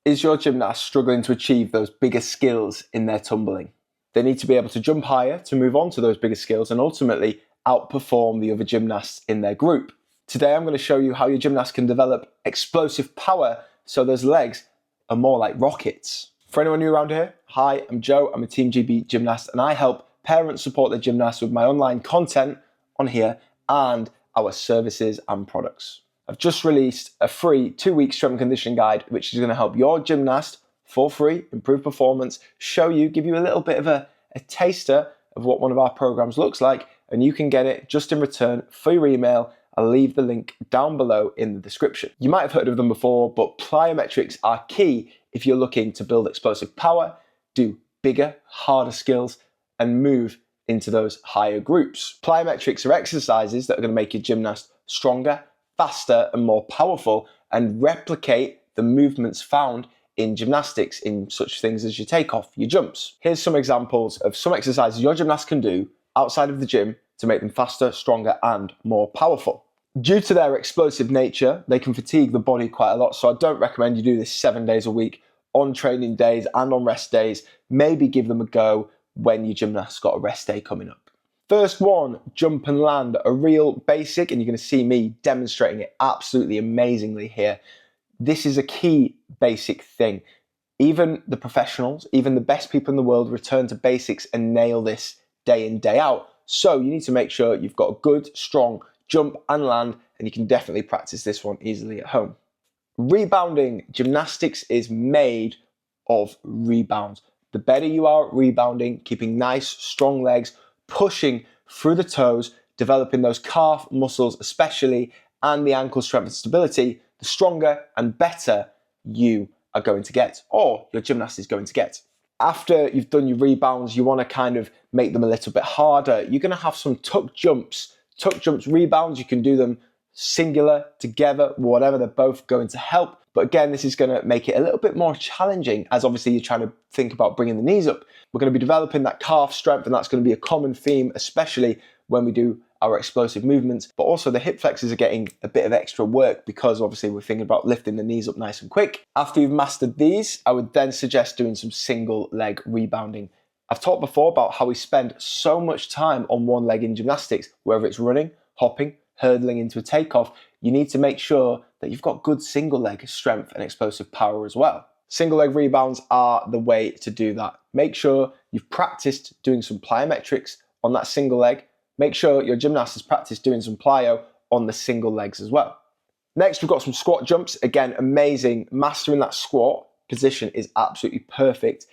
Is your gymnast struggling to achieve those bigger skills in their tumbling? They need to be able to jump higher to move on to those bigger skills and ultimately outperform the other gymnasts in their group. Today I'm going to show you how your gymnast can develop explosive power so those legs are more like rockets. For anyone new around here, hi, I'm Joe, I'm a Team GB gymnast and I help parents support their gymnasts with my online content on here and our services and products. I've just released a free 2-week strength and conditioning guide, which is going to help your gymnast for free, improve performance, show you, give you a little bit of a taster of what one of our programs looks like, and you can get it just in return for your email. I'll leave the link down below in the description. You might have heard of them before, but plyometrics are key if you're looking to build explosive power, do bigger, harder skills, and move into those higher groups. Plyometrics are exercises that are going to make your gymnast stronger, faster and more powerful and replicate the movements found in gymnastics in such things as your takeoff, your jumps. Here's some examples of some exercises your gymnast can do outside of the gym to make them faster, stronger and more powerful. Due to their explosive nature, they can fatigue the body quite a lot, so I don't recommend you do this 7 days a week on training days and on rest days. Maybe give them a go when your gymnast's got a rest day coming up. First one, jump and land, a real basic, and you're going to see me demonstrating it absolutely amazingly here. This is a key basic thing. Even the professionals, even the best people in the world return to basics and nail this day in, day out. So you need to make sure you've got a good, strong jump and land, and you can definitely practice this one easily at home. Rebounding, gymnastics is made of rebounds. The better you are at rebounding, keeping nice, strong legs, pushing through the toes, developing those calf muscles especially, and the ankle strength and stability, the stronger and better you are going to get, or your gymnast is going to get. After you've done your rebounds, you want to kind of make them a little bit harder. You're going to have some tuck jumps. Tuck jumps, rebounds, you can do them singular, together, whatever, they're both going to help. But again, this is going to make it a little bit more challenging as obviously you're trying to think about bringing the knees up. We're going to be developing that calf strength, and that's going to be a common theme, especially when we do our explosive movements. But also the hip flexors are getting a bit of extra work because obviously we're thinking about lifting the knees up nice and quick. After you've mastered these, I would then suggest doing some single leg rebounding. I've talked before about how we spend so much time on one leg in gymnastics, whether it's running, hopping, hurdling into a takeoff. You need to make sure that you've got good single leg strength and explosive power as well. Single leg rebounds are the way to do that. Make sure you've practiced doing some plyometrics on that single leg. Make sure your gymnast has practiced doing some plyo on the single legs as well. Next, we've got some squat jumps. Again, amazing. Mastering that squat position is absolutely perfect.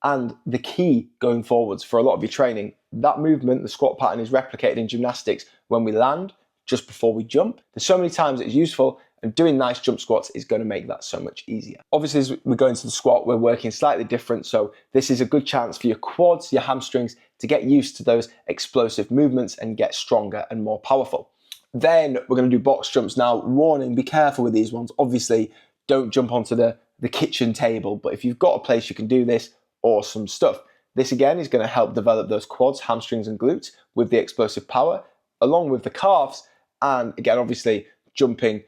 And the key going forwards for a lot of your training, that movement, the squat pattern, is replicated in gymnastics when we land, just before we jump. There's so many times it's useful, and doing nice jump squats is going to make that so much easier. Obviously, as we go into the squat, we're working slightly different, so this is a good chance for your quads, your hamstrings to get used to those explosive movements and get stronger and more powerful. Then we're going to do box jumps. Now, warning, be careful with these ones. Obviously, don't jump onto the kitchen table, but if you've got a place you can do this, awesome stuff. This again is going to help develop those quads, hamstrings and glutes with the explosive power, along with the calves. And again, obviously, jumping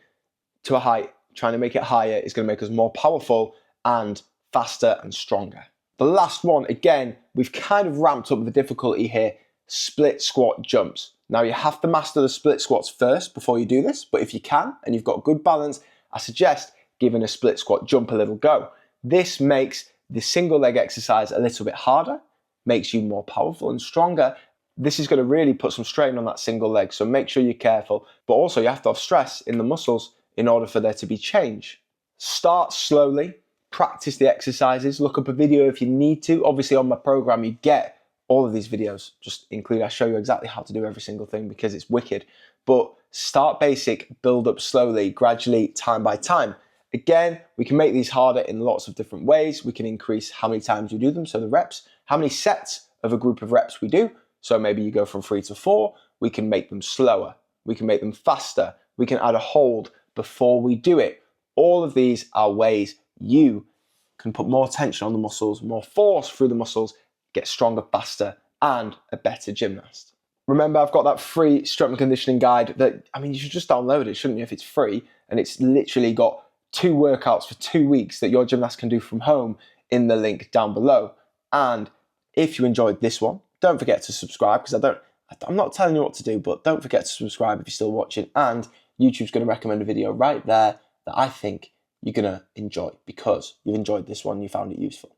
to a height, trying to make it higher is going to make us more powerful and faster and stronger. The last one, again, we've kind of ramped up the difficulty here, split squat jumps. Now, you have to master the split squats first before you do this, but if you can and you've got good balance, I suggest giving a split squat jump a little go. This makes the single leg exercise a little bit harder, makes you more powerful and stronger. This is going to really put some strain on that single leg, so make sure you're careful. But also you have to have stress in the muscles in order for there to be change. Start slowly, practice the exercises, look up a video if you need to. Obviously on my program you get all of these videos, just include, I show you exactly how to do every single thing because it's wicked. But start basic, build up slowly, gradually, time by time. Again, we can make these harder in lots of different ways. We can increase how many times we do them, so the reps, how many sets of a group of reps we do. So maybe you go from 3 to 4, we can make them slower, we can make them faster, we can add a hold before we do it. All of these are ways you can put more tension on the muscles, more force through the muscles, get stronger, faster, and a better gymnast. Remember, I've got that free strength and conditioning guide that, I mean, you should just download it, shouldn't you, if it's free? And it's literally got 2 workouts for 2 weeks that your gymnast can do from home in the link down below. And if you enjoyed this one, don't forget to subscribe, because I'm not telling you what to do, but don't forget to subscribe if you're still watching. And YouTube's going to recommend a video right there that I think you're going to enjoy, because you've enjoyed this one, you found it useful.